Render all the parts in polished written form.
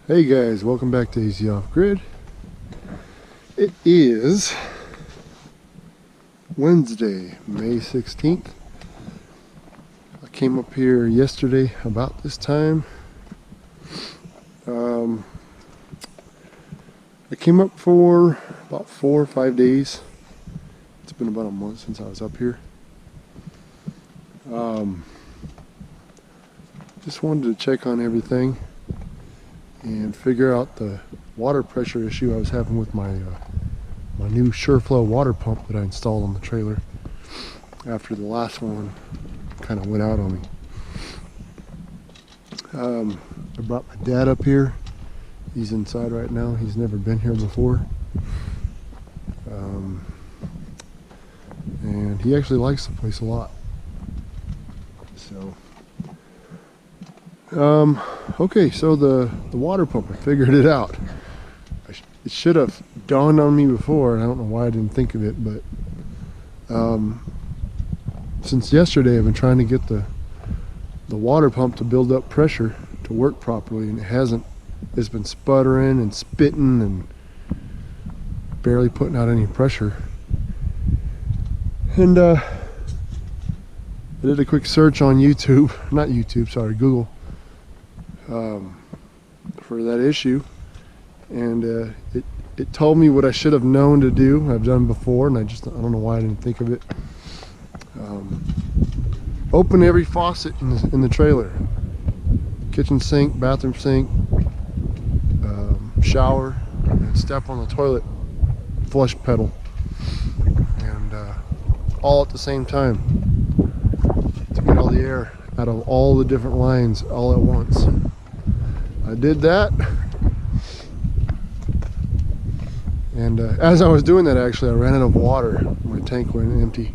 Hey guys, welcome back to Easy Off Grid. It is Wednesday, May 16th. I came up here yesterday about this time. I came up for about 4 or 5 days. It's been about a month since I was up here. Just wanted to check on everything and figure out the water pressure issue I was having with my new SureFlow water pump that I installed on the trailer after the last one kind of went out on me. I brought my dad up here. He's inside right now. He's never been here before. And he actually likes the place a lot. So okay, so the water pump, I figured it out. It should have dawned on me before, and I don't know why I didn't think of it, but since yesterday I've been trying to get the water pump to build up pressure to work properly, and it hasn't. It's been sputtering and spitting and barely putting out any pressure. And I did a quick search on YouTube, not YouTube, sorry, Google, for that issue, and it told me what I should have known to do. I've done before, and I don't know why I didn't think of it. Open every faucet in the trailer: kitchen sink, bathroom sink, shower, and step on the toilet flush pedal, and all at the same time to get all the air out of all the different lines all at once. I did that, and as I was doing that, actually I ran out of water. My tank went empty,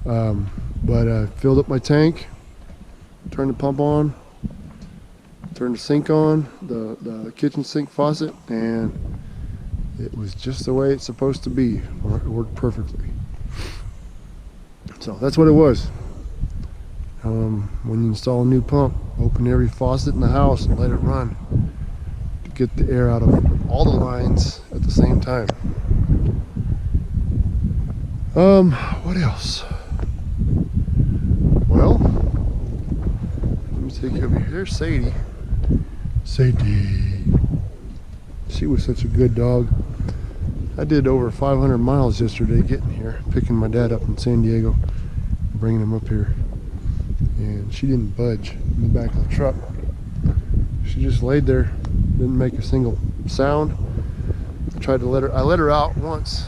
but I filled up my tank, turned the pump on, turned the sink on, the kitchen sink faucet, and it was just the way it's supposed to be. It worked perfectly. So that's what it was. When you install a new pump, open every faucet in the house and let it run to get the air out of all the lines at the same time. What else? Well, let me take you over here. There's Sadie. Sadie. She was such a good dog. I did over 500 miles yesterday getting here, picking my dad up in San Diego, bringing him up here. And she didn't budge in the back of the truck. She just laid there, didn't make a single sound. I let her out once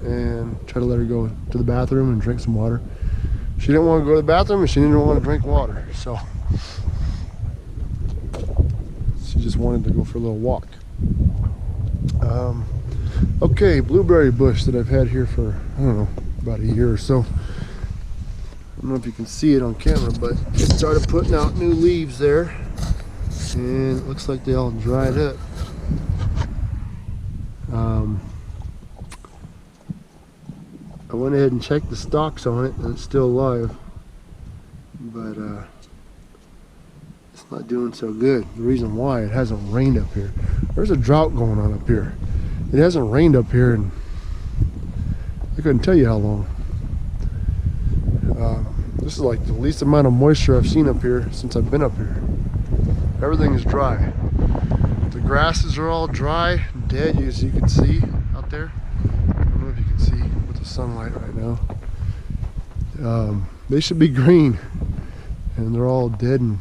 and tried to let her go to the bathroom and drink some water. She didn't want to go to the bathroom, and she didn't want to drink water, so she just wanted to go for a little walk. Okay, blueberry bush that I've had here for, I don't know, about a year or so. I don't know if you can see it on camera, but it started putting out new leaves there, and it looks like they all dried up. I went ahead and checked the stalks on it, and it's still alive, but it's not doing so good. The reason why, it hasn't rained up here. There's a drought going on up here. It hasn't rained up here, and I couldn't tell you how long. This is like the least amount of moisture I've seen up here since I've been up here. Everything is dry. The grasses are all dry, dead, as you can see out there. I don't know if you can see with the sunlight right now. They should be green, and they're all dead and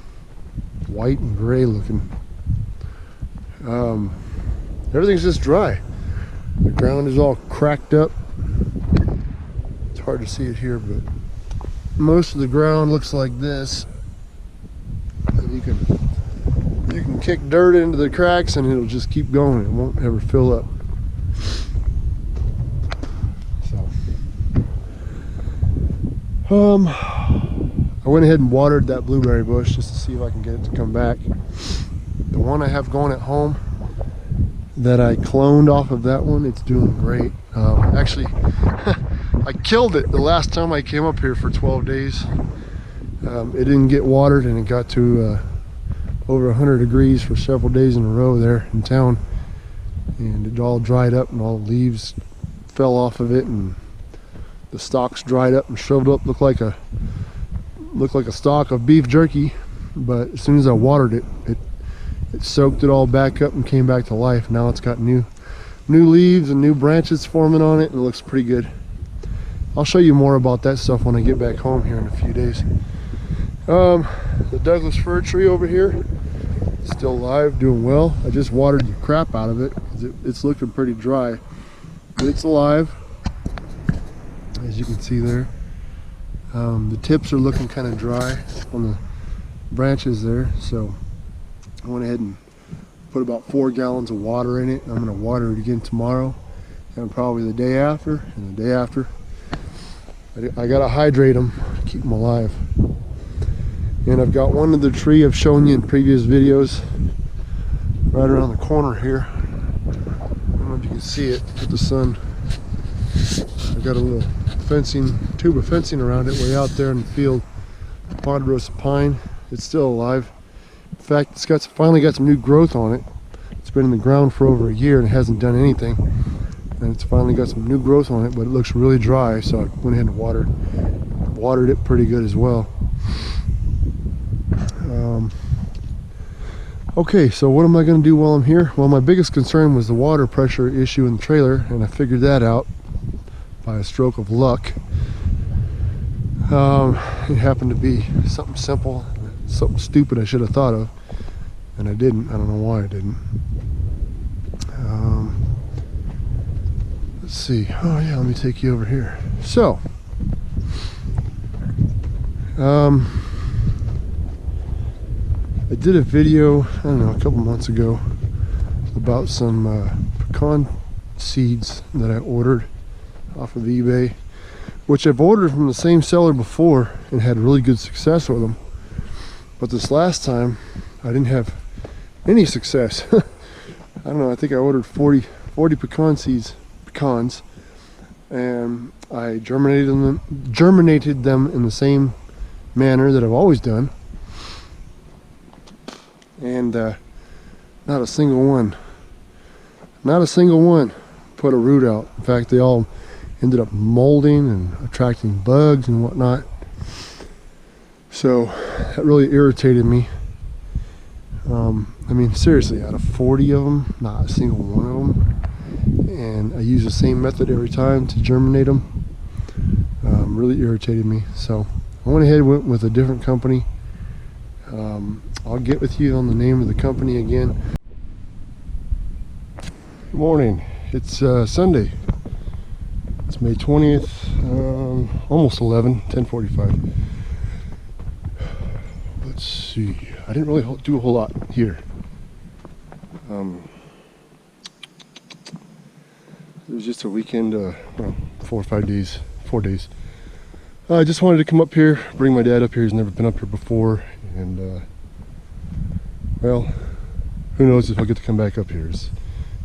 white and gray looking. Everything's just dry. The ground is all cracked up. It's hard to see it here, but most of the ground looks like this. You can kick dirt into the cracks and it'll just keep going. It won't ever fill up. So I went ahead and watered that blueberry bush just to see if I can get it to come back. The one I have going at home that I cloned off of that one, it's doing great. Actually, I killed it the last time I came up here for 12 days. It didn't get watered, and it got to over 100 degrees for several days in a row there in town, and it all dried up and all the leaves fell off of it, and the stalks dried up and shriveled up, looked like a stalk of beef jerky. But as soon as I watered it, it soaked it all back up and came back to life. Now it's got new leaves and new branches forming on it, and it looks pretty good. I'll show you more about that stuff when I get back home here in a few days. The Douglas fir tree over here, still alive, doing well. I just watered the crap out of it because it's looking pretty dry, but it's alive, as you can see there. The tips are looking kind of dry on the branches there, so I went ahead and put about 4 gallons of water in it. I'm going to water it again tomorrow, and probably the day after, and the day after. I got to hydrate them, keep them alive. And I've got one other tree I've shown you in previous videos right around the corner here. I don't know if you can see it with the sun. I've got a little tube of fencing around it way out there in the field. Ponderosa pine. It's still alive. In fact, it's finally got some new growth on it. It's been in the ground for over a year and it hasn't done anything. And it's finally got some new growth on it, but it looks really dry, so I went ahead and watered it pretty good as well. Okay, so what am I going to do while I'm here? Well, my biggest concern was the water pressure issue in the trailer, and I figured that out by a stroke of luck. It happened to be something simple, something stupid I should have thought of, and I didn't. I don't know why I didn't. Let's see. Oh yeah, let me take you over here. So, I did a video, I don't know, a couple months ago about some pecan seeds that I ordered off of eBay, which I've ordered from the same seller before and had really good success with them. But this last time, I didn't have any success. I don't know, I think I ordered 40 pecans, and I germinated them in the same manner that I've always done. And not a single one put a root out. In fact, they all ended up molding and attracting bugs and whatnot. So that really irritated me. I mean, seriously, out of 40 of them, not a single one of them. And I use the same method every time to germinate them. Really irritated me. So I went ahead and went with a different company. I'll get with you on the name of the company again. Good morning. It's Sunday. It's May 20th, almost 10:45. Let's see. I didn't really do a whole lot here. It was just a weekend, well, 4 days. I just wanted to come up here, bring my dad up here. He's never been up here before, and well, who knows if I'll get to come back up here.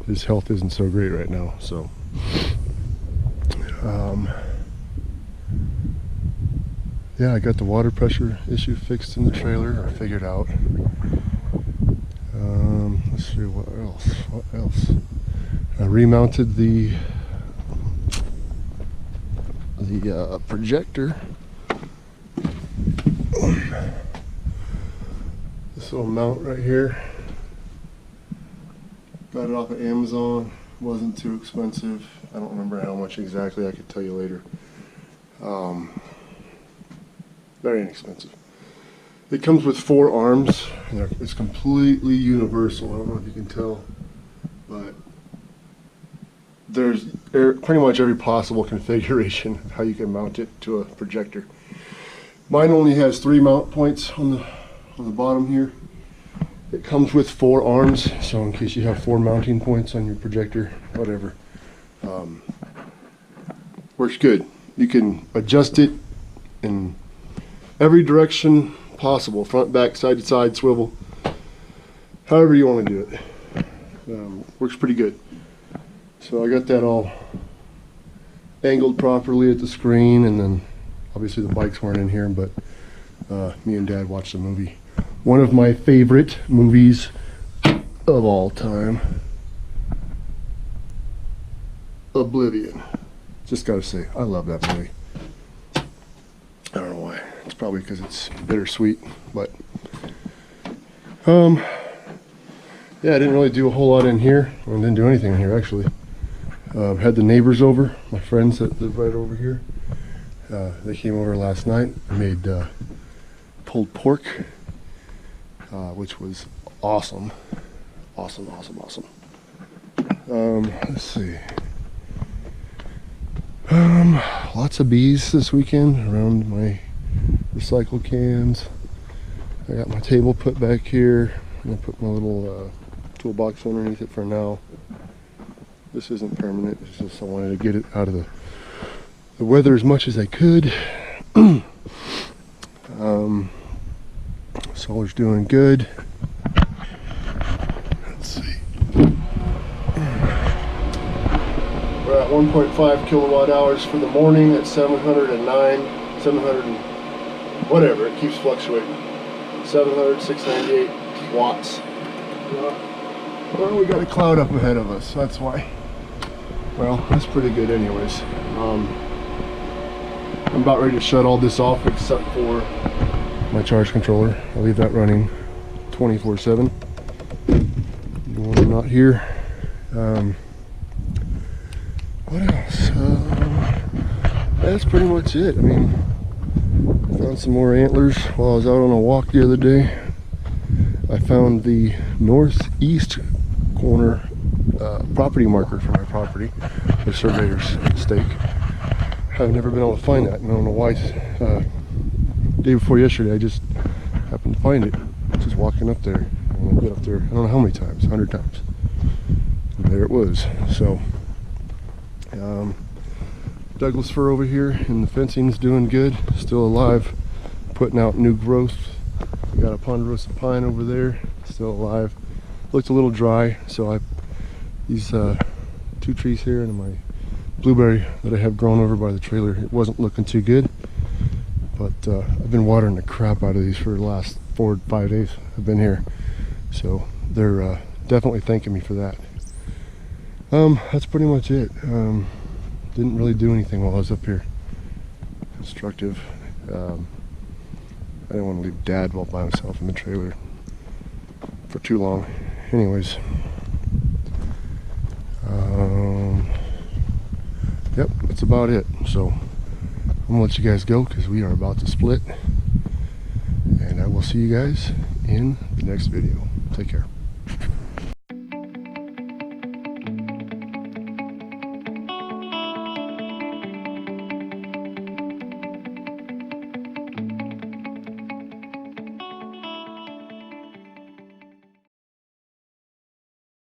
His health isn't so great right now, so yeah, I got the water pressure issue fixed in the trailer, or figured out. Let's see, what else? I remounted the projector. This little mount right here, got it off of Amazon. Wasn't too expensive. I don't remember how much exactly. I could tell you later. Very inexpensive. It comes with 4 arms. It's completely universal. I don't know if you can tell, but there's pretty much every possible configuration of how you can mount it to a projector. Mine only has 3 mount points on the bottom here. It comes with 4 arms, so in case you have 4 mounting points on your projector, whatever. Works good. You can adjust it in every direction possible, front, back, side to side, swivel, however you want to do it. Works pretty good. So I got that all angled properly at the screen, and then obviously the bikes weren't in here, but me and Dad watched the movie One of my favorite movies of all time. Oblivion. Just gotta say, I love that movie. I don't know why. It's probably because it's bittersweet, but yeah, I didn't really do a whole lot in here. I didn't do anything in here actually. Had the neighbors over, my friends that live right over here. They came over last night. I made pulled pork, which was awesome. Awesome. Let's see. Lots of bees this weekend around my recycle cans. I got my table put back here. I'm gonna put my little toolbox underneath it for now. This isn't permanent. It's just I wanted to get it out of the weather as much as I could. Solar's doing good. Let's see. We're at 1.5 kilowatt hours for the morning at 709, 700 and whatever, it keeps fluctuating. 700, 698 watts. Well, we got a cloud up ahead of us, that's why. Well, that's pretty good anyways. I'm about ready to shut all this off except for my charge controller. I'll leave that running 24/7 when I'm not here. What else? That's pretty much it. I mean, I found some more antlers while I was out on a walk the other day. I found the northeast corner property marker for my property, the surveyor's stake. I've never been able to find that, and I don't know why. Day before yesterday, I just happened to find it. Just walking up there, and I've been up there, I don't know how many times, 100 times. And there it was. So, Douglas fir over here, and the fencing's doing good, still alive, putting out new growth. We got a ponderosa pine over there, still alive. Looked a little dry, so these 2 trees here and my blueberry that I have grown over by the trailer, it wasn't looking too good. But I've been watering the crap out of these for the last 4 to 5 days I've been here. So they're definitely thanking me for that. That's pretty much it. Didn't really do anything while I was up here. Constructive. I didn't want to leave Dad all by himself in the trailer for too long. Anyways. Yep, that's about it. So I'm gonna let you guys go because we are about to split. And I will see you guys in the next video. Take care.